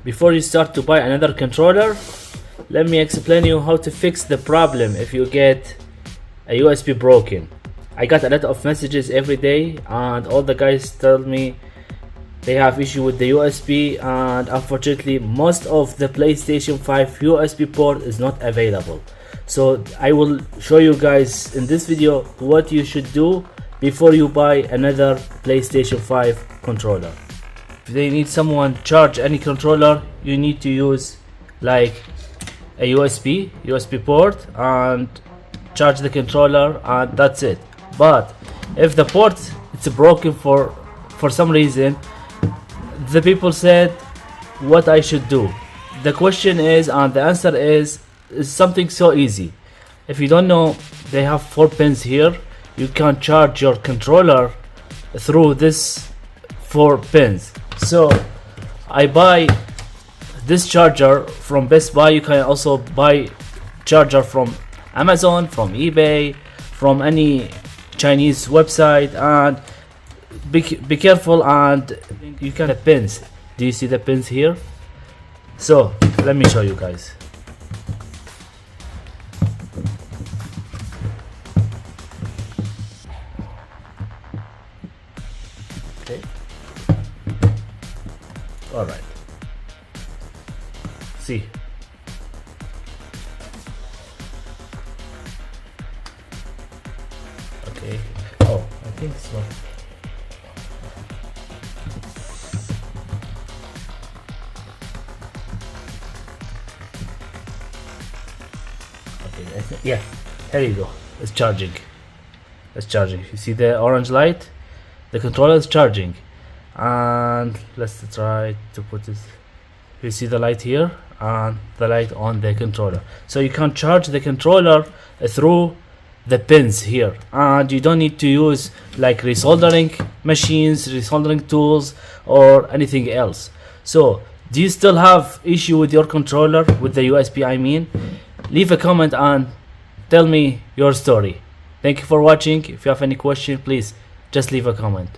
Before you start to buy another controller, let me explain you how to fix the problem if you get a USB broken. I got a lot of messages every day and all the guys tell me they have issue with the USB, and unfortunately most of the PlayStation 5 USB port is not available. So I will show you guys in this video what you should do before you buy another PlayStation 5 controller. If they need someone charge any controller, you need to use like a USB port and charge the controller, and that's it. But if the port it's broken for some reason, the people said what I should do. The question is, and the answer is something so easy. If you don't know, they have 4 pins here. You can charge your controller through this 4 pins. So I buy this charger from Best Buy. You can also buy charger from Amazon, from eBay, from any Chinese website, and be careful. And you can the pins. Do you see the pins here? So let me show you guys. Okay. All right. See. Okay. Oh, I think so. Okay. Yeah. Here you go. It's charging. It's charging. You see the orange light? The controller is charging. And let's try to put this. You see the light here and the light on the controller. So you can charge the controller through the pins here, and you don't need to use like resoldering machines, resoldering tools, or anything else. So do you still have issue with your controller, with the USB I mean? Leave a comment and tell me your story. Thank you for watching. If you have any question, please just leave a comment.